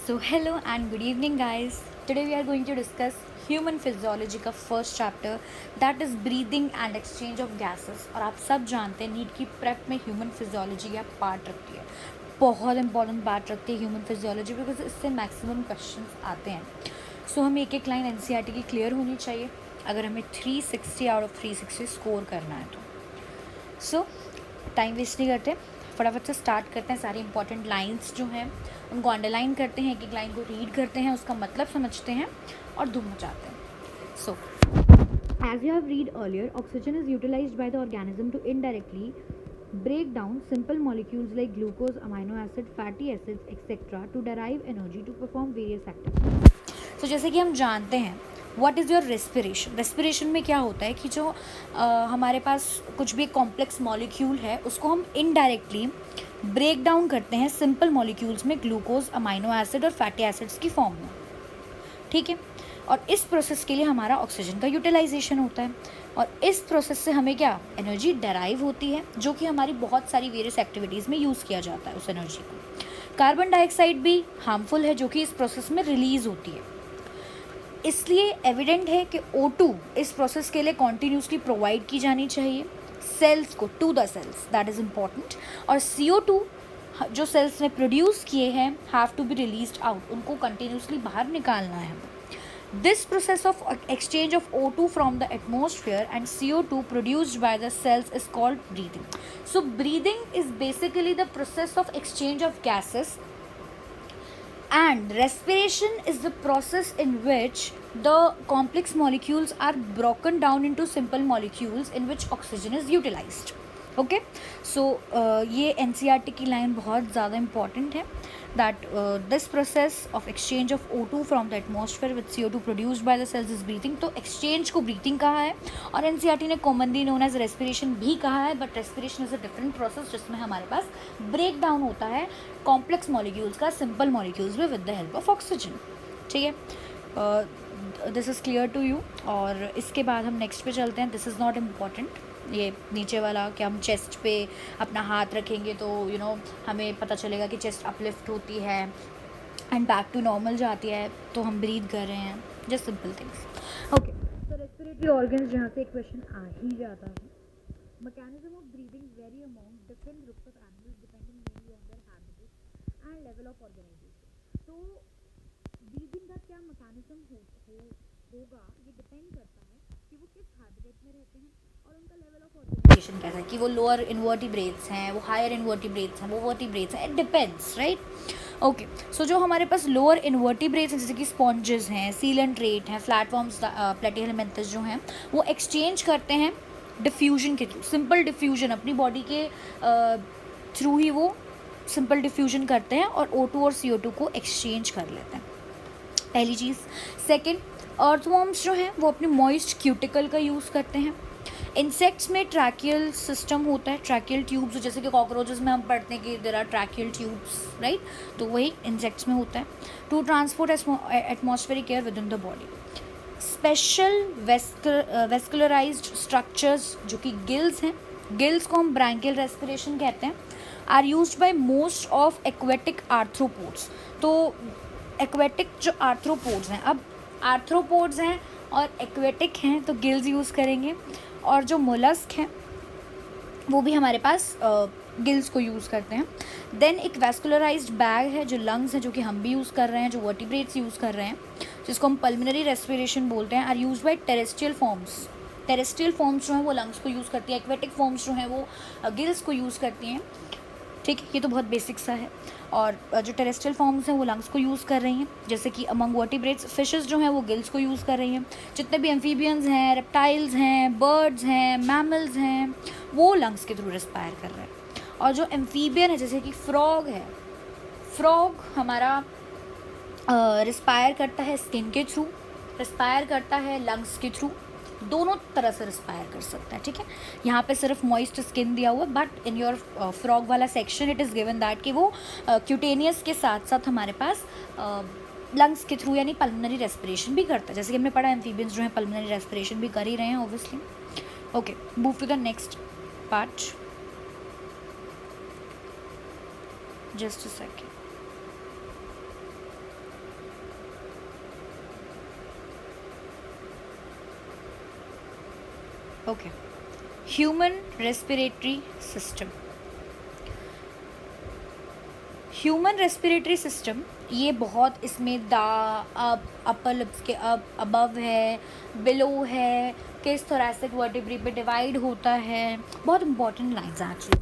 So, hello and good evening, guys. Today we are going to discuss human physiology का first chapter that is breathing and exchange of gases. और आप सब जानते हैं NEET की prep में human physiology का पार्ट रखती है, बहुत इंपॉर्टेंट पार्ट रखती है ह्यूमन फिजियोलॉजी, बिकॉज इससे मैक्सिमम क्वेश्चंस आते हैं। सो हमें एक एक लाइन एनसीईआरटी की क्लियर होनी चाहिए अगर हमें 360 आउट ऑफ 360 स्कोर करना है तो। सो टाइम वेस्ट नहीं करते, फटाफट से स्टार्ट करते हैं। सारी इंपॉर्टेंट लाइंस जो हैं उनको अंडरलाइन करते हैं, एक एक लाइन को रीड करते हैं, उसका मतलब समझते हैं और धूम मचाते हैं। सो as you have read earlier, oxygen is utilized by the organism to indirectly break down simple molecules like glucose, amino acid, fatty acids, etc. to derive energy to perform various activities. So जैसे कि हम जानते हैं what is your respiration. Respiration में क्या होता है कि जो हमारे पास कुछ भी कॉम्प्लेक्स मॉलिक्यूल है उसको हम इनडायरेक्टली ब्रेक डाउन करते हैं सिंपल मॉलिक्यूल्स में, ग्लूकोज, अमाइनो एसिड और फैटी एसिड्स की फॉर्म में, ठीक है। और इस प्रोसेस के लिए हमारा ऑक्सीजन का यूटिलाइजेशन होता है और इस प्रोसेस से हमें क्या एनर्जी डराइव होती है, जो कि हमारी बहुत सारी वेरियस एक्टिविटीज़ में यूज़ किया जाता है उस एनर्जी को। कार्बन डाइऑक्साइड भी हार्मफुल है जो कि इस प्रोसेस में रिलीज़ होती है, इसलिए एविडेंट है कि O2 इस प्रोसेस के लिए कॉन्टीन्यूसली प्रोवाइड की जानी चाहिए सेल्स को, to the cells, that is important. और CO2 जो सेल्स ने प्रोड्यूस किए हैं have to be released out, उनको कंटिन्यूसली बाहर निकालना है। This process of exchange of O2 from the atmosphere and CO2 produced by the cells is called breathing. So breathing is basically the process of exchange of gases, and respiration is the process in which the complex molecules are broken down into simple molecules in which oxygen is utilized. Okay, so ये NCERT की line बहुत ज़्यादा important है, that this process of exchange of O2 from the atmosphere with CO2 produced by the cells is breathing. तो exchange को breathing कहा है और एनसीईआरटी ने कॉमनली नोन एज रेस्पिरेशन भी कहा है, but respiration is a different process जिसमें हमारे पास ब्रेक डाउन होता है कॉम्प्लेक्स मॉलिक्यूल्स का सिंपल मॉलिक्यूल्स में with the help of oxygen, ठीक है। This is clear to you. और इसके बाद हम नेक्स्ट पे चलते हैं। दिस इज़ नॉट इम्पॉर्टेंट, ये नीचे वाला कि हम चेस्ट पे अपना हाथ रखेंगे तो हमें पता चलेगा कि चेस्ट अपलिफ्ट होती है एंड बैक टू नॉर्मल जाती है, तो हम ब्रीथ कर रहे हैं, जस्ट सिंपल थिंग्स। ओके, तो रेस्पिरेटरी ऑर्गन्स जहाँ से एक क्वेश्चन आ ही जाता है, mechanism of breathing vary among different groups of animals depending mainly on their habitat and level of organisation. तो ब्रीदिंग का क्या मैकेनिज्म होगा ये डिपेंड करता है कि वो किस हैबिटेट में रहते हैं और उनका लेवल ऑफ ऑर्गेनाइजेशन कैसा है, कि वो लोअर इन्वर्टिब्रेट्स हैं, वो हायर इन्वर्टिब्रेट्स हैं, वो वर्टिब्रेट्स हैं, इट डिपेंड्स, राइट। ओके, सो जो हमारे पास लोअर इन्वर्टिब्रेट्स हैं जैसे कि स्पॉन्जेस हैं, सीलेंट्रेट हैं, प्लेटफॉर्म्स, प्लेटिहेलमिंथस जो हैं, वो एक्सचेंज करते हैं डिफ्यूजन के थ्रू, सिंपल डिफ्यूजन अपनी बॉडी के थ्रू ही वो सिंपल डिफ्यूजन करते हैं और O2 और CO2 को एक्सचेंज कर लेते हैं, पहली चीज़। सेकेंड, अर्थवॉर्म्स जो हैं वो अपने मॉइस्ट क्यूटिकल का यूज़ करते हैं। इंसेक्ट्स में ट्रैकियल सिस्टम होता है, ट्रैकियल ट्यूब्स, जैसे कि कॉकरोचेस में हम पढ़ते हैं कि there are tracheal tubes, right, तो वही इंसेक्ट्स में होता है, to transport atmospheric air within the body. Special vascularised structures जो कि गिल्स हैं, गिल्स को हम ब्रैंकियल रेस्पिरेशन कहते हैं, are used by most of aquatic arthropods. तो एक्वेटिक जो आर्थ्रोपोड्स हैं, अब आर्थ्रोपोड्स हैं और एक्वेटिक हैं तो गिल्स यूज़ करेंगे, और जो मोलस्क हैं वो भी हमारे पास गिल्स को यूज़ करते हैं। देन एक वेस्कुलराइज्ड बैग है जो लंग्स हैं, जो कि हम भी यूज़ कर रहे हैं, जो वर्टिब्रेट्स यूज़ कर रहे हैं, जिसको हम पल्मोनरी रेस्पिरेशन बोलते हैं, are use by terrestrial forms. Terrestrial forms जो हैं वो लंग्स को यूज़ करती है, एक्वेटिक फॉर्म्स जो हैं वो गिल्स को यूज़ करती हैं, ठीक है। ये तो बहुत बेसिक सा है। और जो टेरेस्ट्रियल फॉर्म्स हैं वो लंग्स को यूज़ कर रही हैं, जैसे कि अमंग वर्टिब्रेट्स फिशेस जो हैं वो गिल्स को यूज़ कर रही हैं, जितने भी एम्फीबियंस हैं, रेप्टाइल्स हैं, बर्ड्स हैं, मैमल्स हैं, वो लंग्स के थ्रू रिस्पायर कर रहे हैं। और जो एम्फीबियन है जैसे कि फ्रॉग है, फ्रॉग हमारा रिस्पायर करता है स्किन के थ्रू, रिस्पायर करता है लंग्स के थ्रू, दोनों तरह से रिस्पायर कर सकता है, ठीक है। यहाँ पे सिर्फ मॉइस्ट स्किन दिया हुआ, बट इन योर फ्रॉग वाला section it is given that कि वो क्यूटेनियस के साथ साथ हमारे पास लंग्स के थ्रू यानी पल्मोनरी रेस्पिरेशन भी करता है, जैसे कि हमने पढ़ा एम्फीबियंस जो है पल्मोनरी रेस्पिरेशन भी कर ही रहे हैं obviously. Okay, move to the next part, just a second. Okay, human respiratory system. Human respiratory system ये बहुत इसमें अपर लिप्स के अबव है, बिलो है, किस थोरैसिक वर्टिब्रे पे डिवाइड होता है। बहुत इंपॉर्टेंट लाइन्स हैं एक्चुअली,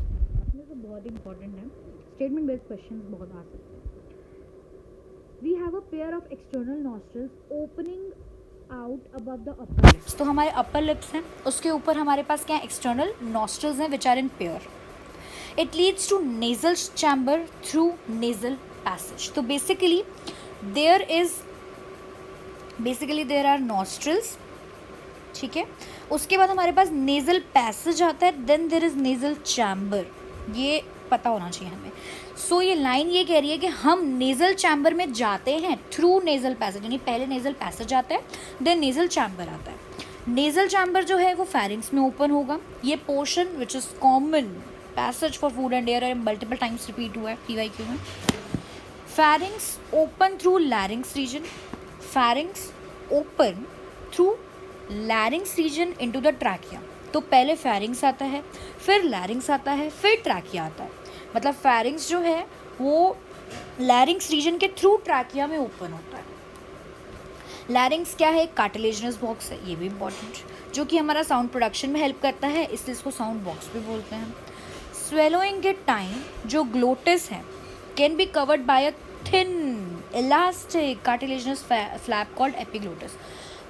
तो बहुत इंपॉर्टेंट है, स्टेटमेंट बेस्ड क्वेश्चंस बहुत आ सकते हैं। We have a pair of external nostrils opening out above the upper lips. तो हमारे अपर लिप्स हैं, उसके ऊपर हमारे पास क्या एक्सटर्नल नॉस्ट्रल्स हैं which are in pair. It leads to nasal chamber through nasal passage. तो basically there are nostrils, ठीक है। उसके बाद हमारे पास nasal passage आता है, then there is nasal chamber, ये पता होना चाहिए हमें। सो ये लाइन ये कह रही है कि हम नेजल चैम्बर में जाते हैं थ्रू नेजल पैसेज, यानी पहले नेजल पैसेज आता है देन नेजल चैम्बर आता है। नेजल चैम्बर जो है वो फेरिंग्स में ओपन होगा। ये portion which is common passage for food and air multiple times repeat हुआ है PYQ में। Pharynx open through larynx region, pharynx open through larynx region into the trachea. तो पहले फेरिंग्स आता है, फिर लैरिंग्स आता है, फिर ट्रैकिया आता है। मतलब फेरिंग्स जो है वो लैरिंग्स रीजन के थ्रू ट्रैकिया में ओपन होता है। लैरिंग्स क्या है? कार्टिलेजिनस बॉक्स है, ये भी इंपॉर्टेंट, जो कि हमारा साउंड प्रोडक्शन में हेल्प करता है, इसलिए इसको साउंड बॉक्स भी बोलते हैं। स्वेलोइंग के टाइम जो ग्लोटिस है can be covered by a thin elastic cartilaginous flap called epiglottis.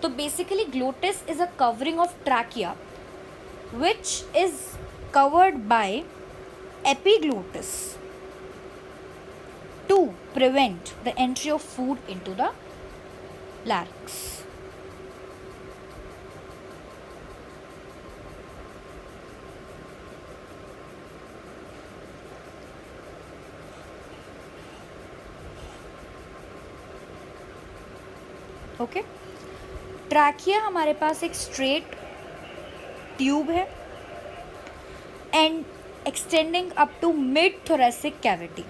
तो basically glottis is a covering of trachea which is covered by epiglottis to prevent the entry of food into the larynx. Okay, trachea हमारे पास एक straight tube है and extending up to mid thoracic cavity,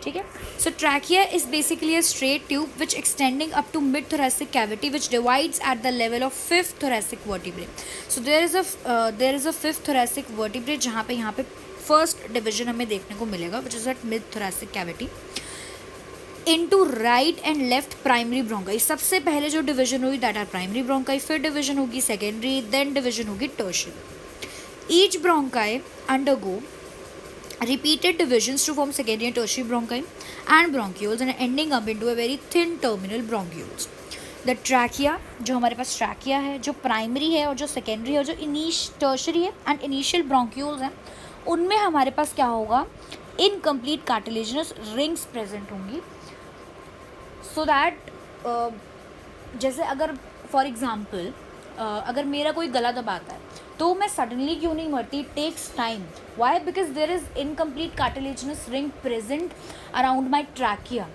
ठीक है। So trachea is basically a straight tube which extending up to mid thoracic cavity which divides at the level of fifth thoracic vertebrae. So there is a fifth thoracic vertebrae जहाँ पे यहाँ पे first division हमें देखने को मिलेगा which is at mid thoracic cavity into right and left primary bronchi. सबसे पहले जो डिवीजन होगी दैट आर प्राइमरी ब्रोंकाई, फिर डिवीजन होगी सेकेंडरी, देन डिवीजन होगी tertiary. Each bronchi undergo repeated divisions to form secondary and tertiary bronchi and bronchioles and ending up into a very thin terminal bronchioles. The trachea, जो हमारे पास trachea है, जो primary है और जो secondary है और जो टर्शरी है एंड इनिशियल ब्रोंक्यूल्स हैं, उनमें हमारे पास क्या होगा? इनकम्प्लीट कार्टिलेजिनस रिंग्स प्रेजेंट होंगी। सो दैट जैसे अगर फॉर एग्जाम्पल अगर मेरा कोई गला दबाता है तो मैं सडनली क्यों नहीं मरती? Takes time. Why? Because there is incomplete cartilaginous ring present around my trachea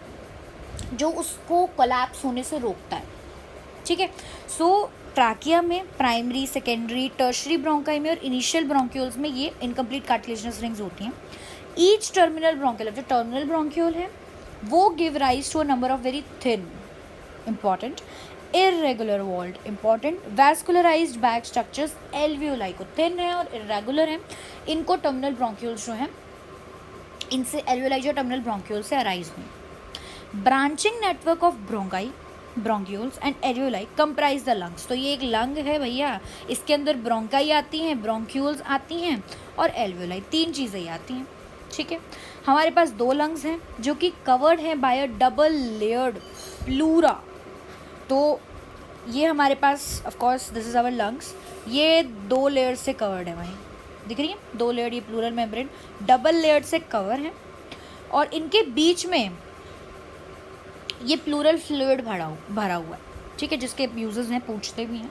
जो उसको कोलैप्स होने से रोकता है, ठीक है। सो ट्रैकिया में प्राइमरी, सेकेंडरी, टर्शरी ब्रोंकाई में और इनिशियल ब्रोंक्यूल्स में ये इनकम्प्लीट कार्टिलेजिनस रिंग्स होती हैं। ईच टर्मिनल ब्रोंक्यूल, जो टर्मिनल ब्रोंक्यूल है वो give rise to a number of very thin, important, irregular walled, important, vascularised back structures alveoli को थिन है और इरेगुलर है, इनको टर्मिनल ब्रोंक्यूल्स जो हैं इनसे एल्वियोलाई जो टर्मिनल ब्रोंक्यूल से अराइज हुई। Branching network of bronchi, bronchioles and alveoli comprise the lungs. तो ये एक लंग है भैया, इसके अंदर ब्रोंकाई आती हैं, ब्रोंक्यूल्स आती हैं और एल्वियोलाई, तीन चीज़ें ही आती हैं, ठीक है। हमारे पास दो लंग्स हैं जो कि कवर्ड हैं by a double layered pleura. तो ये हमारे पास of course this is our lungs, ये दो लेयर से कवर्ड है, वहीं दिख रही है दो लेयर, ये प्लूरल मेम्ब्रेन डबल लेयर से कवर है और इनके बीच में ये प्लूरल फ्लूइड भरा हुआ है, ठीक है, जिसके यूजेस हैं, पूछते भी हैं।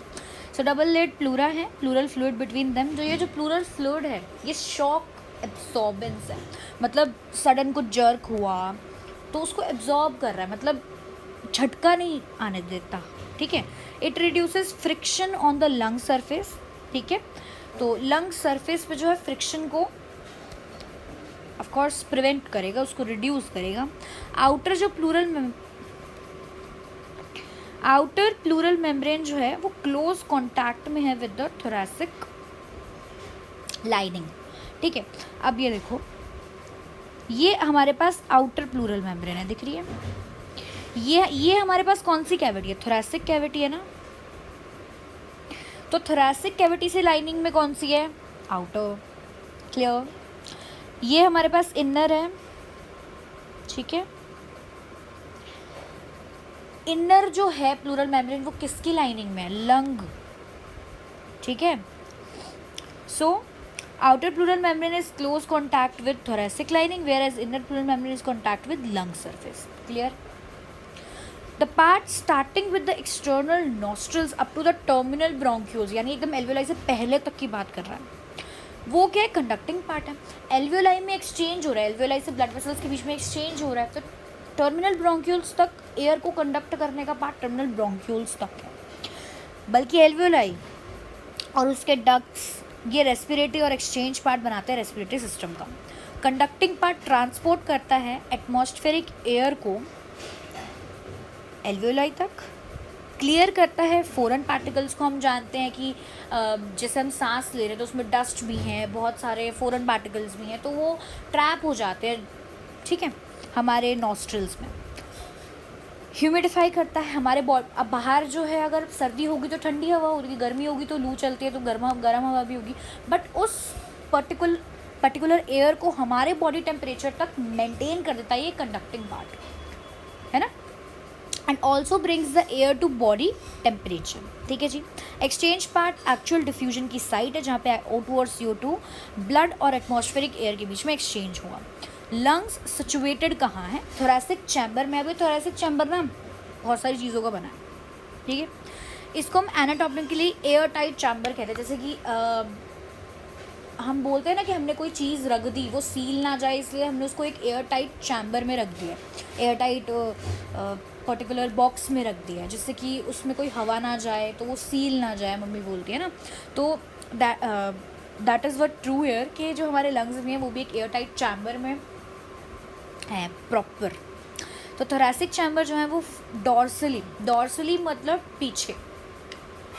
सो डबल लेयर्ड प्लूरा है, प्लूरल फ्लूइड बिटवीन देम। जो ये जो प्लूरल फ्लूइड है ये शॉक एब्सॉर्बेंस है, मतलब सडन कुछ जर्क हुआ तो उसको एब्जॉर्ब कर रहा है, मतलब झटका नहीं आने देता, ठीक है। It reduces friction on the lung surface, ठीक है। तो लंग सरफेस पे जो है फ्रिक्शन को ऑफ कोर्स प्रिवेंट करेगा, उसको रिड्यूस करेगा। आउटर प्लूरल मेम्ब्रेन जो है वो क्लोज कॉन्टैक्ट में है विद द थोरैसिक लाइनिंग, ठीक है। अब ये देखो, ये हमारे पास आउटर प्लूरल मेम्ब्रेन है, दिख रही है। ये हमारे पास कौन सी कैविटी है? थोरैसिक कैविटी है ना। तो थोरैसिक कैविटी से लाइनिंग में कौन सी है? आउटर। क्लियर। ये हमारे पास इनर है, ठीक है। इनर जो है प्लूरल मेम्ब्रेन वो किसकी लाइनिंग में है? लंग, ठीक है। सो outer pleural membrane is close contact with thoracic lining, whereas inner pleural membrane is contact with lung surface. Clear? The part starting with the external nostrils up to the terminal bronchioles, यानी एकदम alveoli से पहले तक की बात कर रहा है, वो क्या है? कंडक्टिंग पार्ट है। एल्वियोलाई में एक्सचेंज हो रहा है, एल्वियोलाई से ब्लड वेसल्स के बीच में एक्सचेंज हो रहा है। तो टर्मिनल ब्रोंक्यूल्स तक एयर को कंडक्ट करने का पार्ट टर्मिनल ब्रोंक्यूल्स तक है, बल्कि एल्वियोलाई और उसके डक्ट्स ये रेस्पिरेटरी और एक्सचेंज पार्ट बनाते हैं रेस्पिरेटरी सिस्टम का। कंडक्टिंग पार्ट ट्रांसपोर्ट करता है एटमॉस्फेरिक एयर को एल्वियोलाई तक, क्लियर करता है फॉरेन पार्टिकल्स को। हम जानते हैं कि जैसे हम सांस ले रहे हैं तो उसमें डस्ट भी हैं, बहुत सारे फॉरेन पार्टिकल्स भी हैं, तो वो ट्रैप हो जाते हैं, ठीक है, हमारे नॉस्ट्रल्स में। ह्यूमिडिफाई करता है हमारे अब बाहर जो है, अगर सर्दी होगी तो ठंडी हवा होगी, गर्मी होगी तो लू चलती है तो गर्म हवा भी होगी, बट उस पर्टिकुलर एयर को हमारे बॉडी टेम्परेचर तक मेंटेन कर देता है ये कंडक्टिंग पार्ट, है ना। And also brings the air to body temperature, ठीक है जी। एक्सचेंज पार्ट एक्चुअल डिफ्यूजन की साइट है जहाँ पे O2 और CO2 ब्लड और एटमॉस्फेरिक एयर के बीच में एक्सचेंज हुआ। लंग्स सिचुएटेड कहाँ है? थोरैसिक चैम्बर में। अभी थोरैसिक चैम्बर ना बहुत सारी चीज़ों का बना है, ठीक है। इसको हम एनाटॉमिकली एयर टाइट चैम्बर कहते हैं। जैसे कि हम बोलते हैं ना कि हमने कोई चीज़ रख दी, वो सील ना जाए इसलिए हमने उसको एक एयर टाइट चैम्बर में रख दिया, एयर टाइट पर्टिकुलर बॉक्स में रख दिया, जिससे कि उसमें कोई हवा ना जाए, तो वो सील ना जाए, मम्मी बोलती है ना। तो that is what true air कि जो हमारे लंग्स में है वो भी एक एयर टाइट चैम्बर में है प्रॉपर। तो थोरैसिक चैम्बर जो है वो डॉर्सली मतलब पीछे,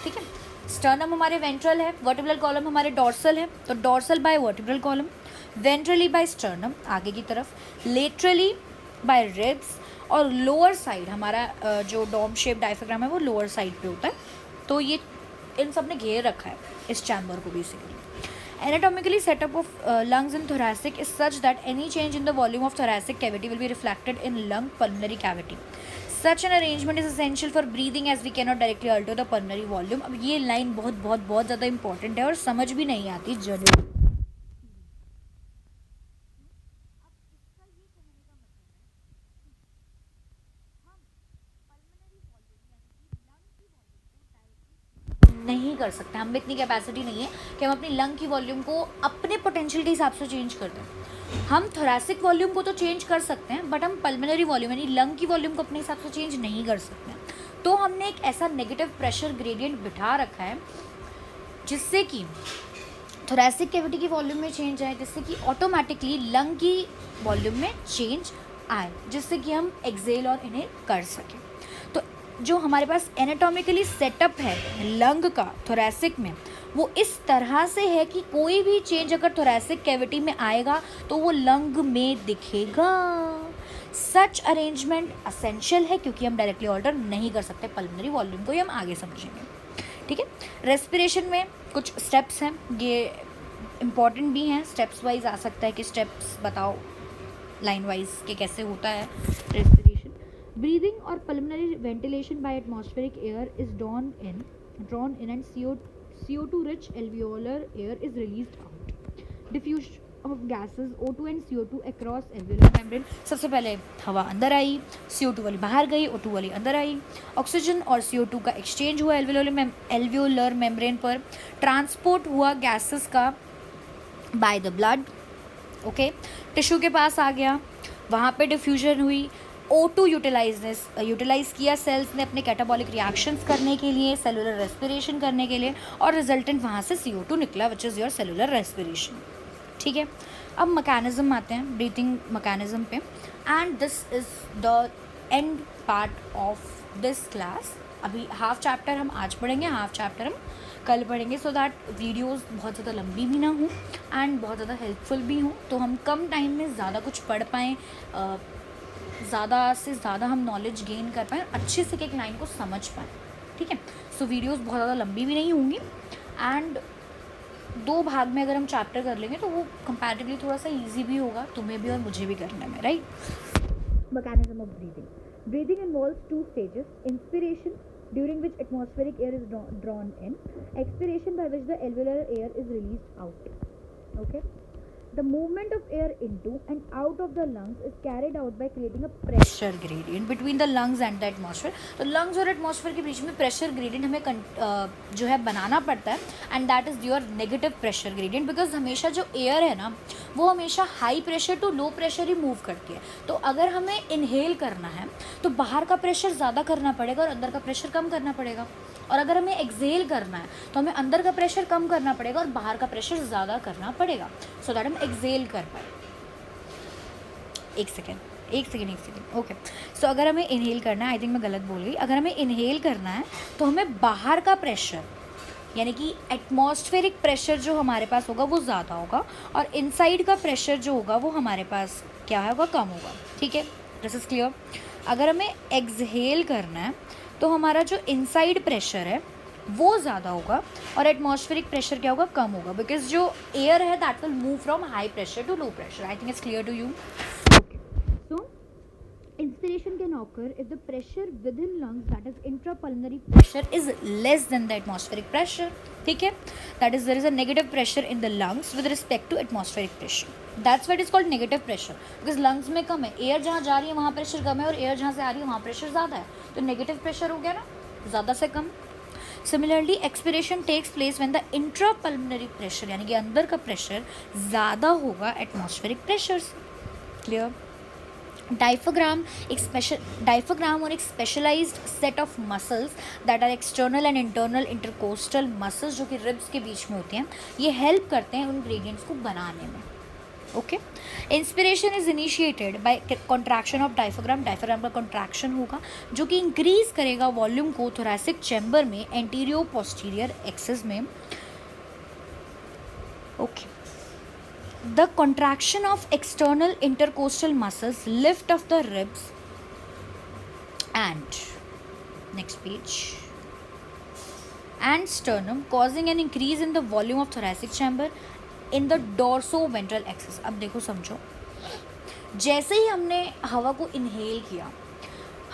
ठीक है। स्टर्नम हमारे वेंट्रल है, वर्टिब्रल कॉलम हमारे डॉर्सल है, तो dorsal by vertebral column, ventrally by sternum आगे की तरफ, लेटरली बाय रिब्स, और लोअर साइड हमारा जो डोम शेप डायफ्राम है वो लोअर साइड पे होता है। तो ये इन सब ने घेर रखा है इस चैम्बर को basically. Anatomically setup of lungs in thoracic is such that any change in the volume of thoracic cavity will be reflected in lung pulmonary cavity. Such an arrangement is essential for breathing as we cannot directly alter the pulmonary volume. अब ये line बहुत ज़्यादा important है और समझ भी नहीं आती जनरली। नहीं कर सकते, हम में इतनी कैपेसिटी नहीं है कि हम अपनी लंग की वॉल्यूम को अपने पोटेंशियल के हिसाब से चेंज कर दें। हम थोरैसिक वॉल्यूम को तो चेंज कर सकते हैं, बट हम पल्मोनरी वॉल्यूम यानी लंग की वॉल्यूम को अपने हिसाब से चेंज नहीं कर सकते हैं। तो हमने एक ऐसा नेगेटिव प्रेशर ग्रेडियंट बिठा रखा है जिससे कि थोरैसिक कैविटी की वॉल्यूम में चेंज आए, जिससे कि ऑटोमेटिकली लंग की वॉल्यूम में चेंज आए, जिससे कि हम एक्सेल और इन्हें कर सकें। तो जो हमारे पास एनाटॉमिकली सेटअप है लंग का थोरैसिक में, वो इस तरह से है कि कोई भी चेंज अगर थोरैसिक कैविटी में आएगा तो वो लंग में दिखेगा। सच अरेंजमेंट असेंशियल है क्योंकि हम डायरेक्टली ऑल्टर नहीं कर सकते पल्मोनरी वॉल्यूम को, ये हम आगे समझेंगे, ठीक है। रेस्पिरेशन में कुछ स्टेप्स हैं, ये इम्पॉर्टेंट भी हैं, स्टेप्स वाइज आ सकता है कि स्टेप्स बताओ लाइन वाइज के कैसे होता है respiration. Breathing or pulmonary ventilation by atmospheric air is drawn in and CO2 rich alveolar air is released out. Diffusion of gases O2 and CO2 across alveolar membrane. सबसे पहले हवा अंदर आई, CO2 वाली बाहर गई, O2 वाली अंदर आई। ऑक्सीजन और CO2 का एक्सचेंज हुआ एल्वियोलर मेम्ब्रेन पर, ट्रांसपोर्ट हुआ गैसेस का by the blood, okay, tissue के पास आ गया, वहाँ पे डिफ्यूजन हुई, O2 यूटिलाइज किया सेल्स ने अपने कैटाबॉलिक रिएक्शंस करने के लिए, सेलुलर रेस्पिरेशन करने के लिए, और रिजल्टेंट वहाँ से CO2 निकला which is your cellular respiration, ठीक है। अब मैकेनिज्म आते हैं ब्रीथिंग मैकेनिज्म पे, and this is the end part of this class. अभी हाफ चैप्टर हम आज पढ़ेंगे, हाफ चैप्टर हम कल पढ़ेंगे, सो दैट वीडियोस बहुत ज़्यादा लंबी भी ना हो एंड बहुत ज़्यादा हेल्पफुल भी हो, तो हम कम टाइम में ज़्यादा कुछ पढ़ पाएँ, ज़्यादा से ज़्यादा हम नॉलेज गेन कर पाएँ, अच्छे से एक लाइन को समझ पाएँ, ठीक है। सो वीडियोस बहुत ज़्यादा लंबी भी नहीं होंगी एंड 2 भाग में अगर हम चैप्टर कर लेंगे तो वो कंपैरेटिवली थोड़ा सा ईजी भी होगा तुम्हें भी और मुझे भी करने में, right. Mechanism of breathing. Breathing involves 2 stages: inspiration, during which atmospheric air is drawn in; expiration, by which the alveolar air is released out. Okay. The movement of air into and out of the lungs is carried out by creating a pressure gradient between the lungs and the atmosphere. तो lungs और atmosphere के बीच में pressure gradient हमें जो है बनाना पड़ता है, and that is your negative pressure gradient, because हमेशा जो air है ना वो हमेशा high pressure to low pressure ही मूव करती है। तो अगर हमें इनहेल करना है तो बाहर का प्रेशर ज़्यादा करना पड़ेगा और अंदर का प्रेशर कम करना पड़ेगा, और अगर हमें एक्सहेल करना है तो हमें अंदर का प्रेशर कम करना पड़ेगा और बाहर का प्रेशर ज़्यादा करना पड़ेगा, सो दैट हम एक्सहेल कर पाए। एक सेकेंड ओके। सो अगर हमें इनहेल करना है, आई थिंक मैं गलत बोल गई, अगर हमें इनहेल करना है तो हमें बाहर का प्रेशर यानी कि एटमॉस्फेरिक प्रेशर जो हमारे पास होगा वो ज़्यादा होगा, और इनसाइड का प्रेशर जो होगा वो हमारे पास क्या होगा, कम होगा, ठीक है। This is clear. अगर हमें एक्सहेल करना है तो हमारा जो इनसाइड प्रेशर है वो ज़्यादा होगा और एटमॉस्फेरिक प्रेशर क्या होगा, कम होगा, बिकॉज जो एयर है that will move from high pressure to low pressure. I think it's clear to you. So inspiration can occur if the pressure within lungs, that is intrapulmonary pressure, is less than the atmospheric pressure, ठीक है। that is there is a negative pressure in the lungs with respect to atmospheric pressure, that's why it is called negative pressure, because lungs में कम है, air जहाँ जा रही है वहाँ pressure कम है और एयर जहाँ से आ रही है वहाँ प्रेशर ज़्यादा है, तो नेगेटिव प्रेशर हो गया ना, ज़्यादा से कम। Similarly, expiration takes place when the intrapulmonary pressure यानी कि अंदर का प्रेशर ज़्यादा होगा एटमॉस्फेरिक प्रेशर से। क्लियर। डायफ्राम और एक specialised set of muscles that are external and internal intercostal muscles, जो कि रिब्स के बीच में होते हैं, ये हेल्प करते हैं उन ग्रेडियंट्स को बनाने में। Okay. Inspiration is initiated by contraction of diaphragm का कॉन्ट्रैक्शन होगा जो कि इंक्रीज करेगा वॉल्यूम को थोरैसिक चैम्बर में एंटीरियो पोस्टीरियर एक्सिस में। Okay. The contraction of external intercostal muscles lift of the ribs and next page and sternum, causing an increase in the volume of thoracic chamber in the dorsoventral axis. अब देखो समझो, जैसे ही हमने हवा को inhale किया,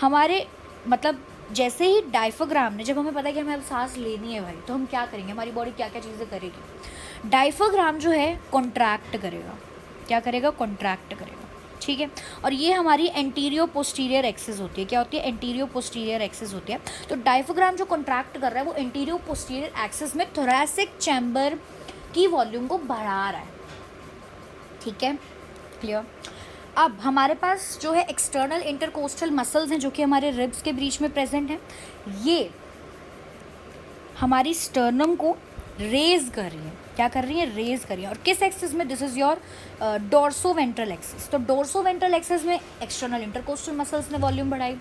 हमारे मतलब जैसे ही डायफ्राम ने, जब हमें पता है कि हमें अब सांस लेनी है भाई, तो हम क्या करेंगे, हमारी बॉडी क्या क्या चीज़ें करेगी, डायफ्राम जो है कॉन्ट्रैक्ट करेगा, क्या करेगा, कॉन्ट्रैक्ट करेगा, ठीक है। और ये हमारी एंटीरियो पोस्टीरियर एक्सिस होती है, क्या होती है, एंटीरियो पोस्टीरियर एक्सिस होती है। तो डायफ्राम जो कॉन्ट्रैक्ट कर रहा है वो एंटीरियो पोस्टीरियर एक्सिस में थोरैसिक चैम्बर की वॉल्यूम को बढ़ा रहा है, ठीक है। क्लियर। अब हमारे पास जो है एक्सटर्नल इंटरकोस्टल मसल्स हैं जो कि हमारे रिब्स के बीच में प्रेजेंट हैं, ये हमारी स्टर्नम को रेज कर रही है, क्या कर रही है, रेज कर रही है। और किस एक्सिस में, दिस इज़ योर डोर्सोवेंट्रल एक्सिस। तो डोर्सोवेंट्रल एक्सिस में एक्सटर्नल इंटरकोस्टल मसल्स ने वॉल्यूम बढ़ाई,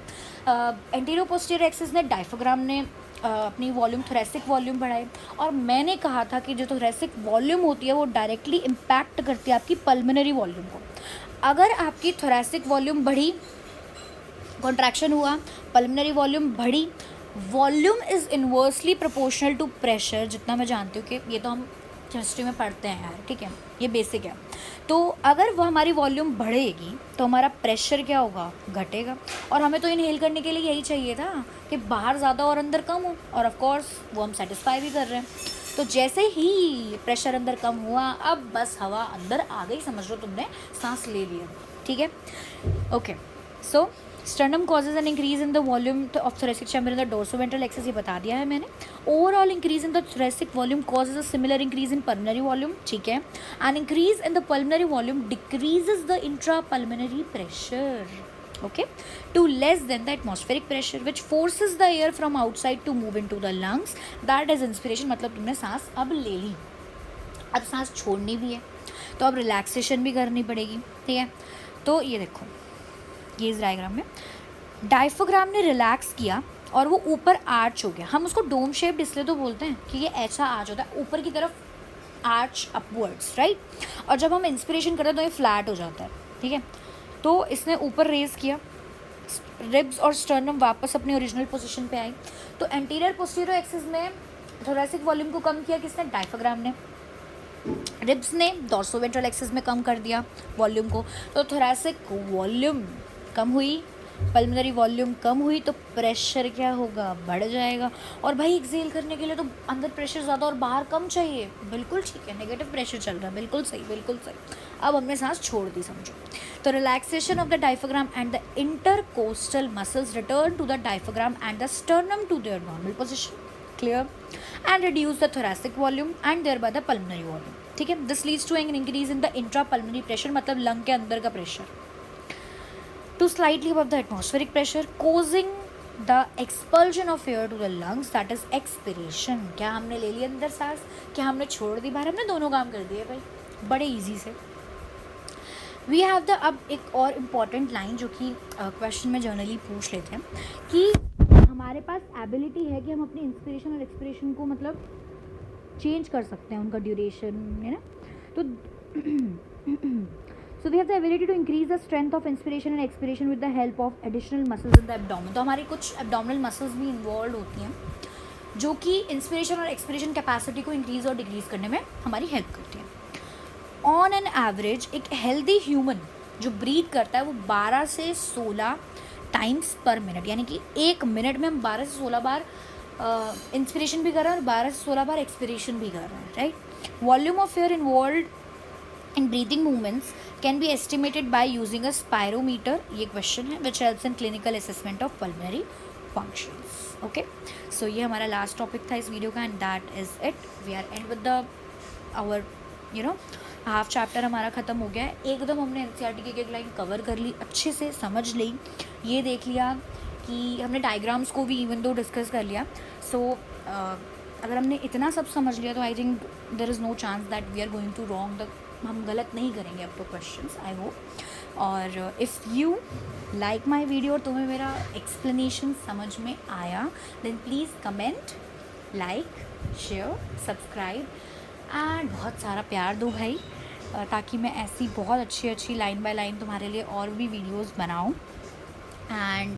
एंटीरियो पोस्टीरियर एक्सिस ने, डायफ्राम ने अपनी वॉल्यूम, थोरैसिक वॉल्यूम बढ़ाई। और मैंने कहा था कि जो थोरैसिक वॉल्यूम होती है वो डायरेक्टली इम्पैक्ट करती है आपकी पल्मोनरी वॉल्यूम को। अगर आपकी थोरैसिक वॉल्यूम बढ़ी, कॉन्ट्रैक्शन हुआ, पल्मोनरी वॉल्यूम बढ़ी, volume is inversely proportional to pressure, जितना मैं जानती हूँ कि ये तो हम केमिस्ट्री में पढ़ते हैं यार, ठीक है, ये बेसिक है। तो अगर वो हमारी वॉल्यूम बढ़ेगी तो हमारा प्रेशर क्या होगा, घटेगा। और हमें तो इनहेल करने के लिए यही चाहिए था कि बाहर ज़्यादा और अंदर कम हो, और ऑफ कोर्स वो हम सेटिस्फाई भी कर रहे हैं। तो जैसे ही प्रेशर अंदर कम हुआ, अब बस हवा अंदर आ गई, समझ लो तुमने सांस ले लिया, ठीक है। Okay. So sternum causes an increase in the volume of thoracic chamber in the dorsoventral axis, ये बता दिया है मैंने। Overall increase in the thoracic volume causes a similar increase in pulmonary volume, ठीक है। And increase in the pulmonary volume decreases the intra pulmonary pressure, okay, to less than the atmospheric pressure which forces the air from outside to move into the lungs, that is inspiration। मतलब तुमने सांस अब ले ली, अब सांस छोड़नी भी है, तो अब रिलैक्सेशन भी करनी पड़ेगी, ठीक है। तो ये देखो, ये इस डायग्राम में डायफ्राम ने रिलैक्स किया और वो ऊपर आर्च हो गया। हम उसको डोम शेप्ड इसलिए तो बोलते हैं कि ये ऐसा आर्च होता है ऊपर की तरफ, आर्च अपवर्ड्स, राइट। और जब हम इंस्पिरेशन करते हैं तो ये फ्लैट हो जाता है, ठीक है। तो इसने ऊपर रेज किया, रिब्स और स्टर्नम वापस अपनी ओरिजिनल पोजीशन पे आई। तो एंटीरियर पोस्टीरियर एक्सिस में थोरेसिक वॉल्यूम को कम किया किसने? डायफ्राम ने। रिब्स ने डॉर्सोवेंट्रल एक्सिस में कम कर दिया वॉल्यूम को, तो थोरेसिक वॉल्यूम कम हुई, पल्मोनरी वॉल्यूम कम हुई, तो प्रेशर क्या होगा? बढ़ जाएगा। और भाई एक्सेल करने के लिए तो अंदर प्रेशर ज़्यादा और बाहर कम चाहिए, बिल्कुल ठीक है, नेगेटिव प्रेशर चल रहा है, बिल्कुल सही, बिल्कुल सही। अब हमने सांस छोड़ दी, समझो। तो relaxation of the diaphragm and the intercostal muscles return to the diaphragm and the sternum to their normal position, clear, and reduce the thoracic volume and thereby the pulmonary volume, ठीक है। This leads to an increase in the intra pulmonary pressure, मतलब lung के अंदर का pressure, to slightly above the atmospheric pressure, causing the expulsion of air to the lungs, that is expiration। क्या हमने ले ली अंदर सांस, क्या हमने छोड़ दी बाहर? हमने दोनों काम कर दिए भाई, बड़े इजी से। वी हैव द, अब एक और इम्पॉर्टेंट लाइन जो कि क्वेश्चन में जनरली पूछ लेते हैं कि हमारे पास एबिलिटी है कि हम अपनी इंस्पिरेशन और एक्सपिरेशन को मतलब चेंज कर सकते हैं, उनका ड्यूरेशन, है ना। तो So we have the ability to increase the strength of inspiration and expiration with the help of additional muscles in the abdomen। तो हमारी कुछ abdominal muscles भी involved होती हैं जो कि इंस्पिरेशन और एक्सपिरेशन कैपेसिटी को इंक्रीज और डिक्रीज करने में हमारी हेल्प करती हैं। ऑन एन एवरेज एक हेल्दी ह्यूमन जो ब्रीथ करता है वो 12 से 16 टाइम्स पर मिनट, यानी कि एक मिनट में हम 12 से 16 बार इंस्पिरेशन भी कर रहे हैं और 12 से 16 बार एक्सपिरेशन भी कर रहे हैं, right. Volume of air involve in breathing movements can be estimated by using a spirometer, ये क्वेश्चन है, which helps in clinical assessment of pulmonary functions। okay, so ये हमारा लास्ट टॉपिक था इस वीडियो का, and that is it. We are end with the our half chapter हमारा ख़त्म हो गया है एकदम। हमने NCERT की एक लाइन कवर कर ली, अच्छे से समझ ली, ये देख लिया कि हमने डायग्राम्स को भी इवन दो डिस्कस कर लिया। सो अगर हमने इतना सब समझ लिया तो I think there is no chance that we are going to wrong the, हम गलत नहीं करेंगे अब तो क्वेश्चंस, आई होप। और if you like my video और तुम्हें मेरा एक्सप्लेनेशन समझ में आया, then please comment, like, share, subscribe and बहुत सारा प्यार दो भाई, ताकि मैं ऐसी बहुत अच्छी अच्छी लाइन बाय लाइन तुम्हारे लिए और भी वीडियोज़ बनाऊँ। एंड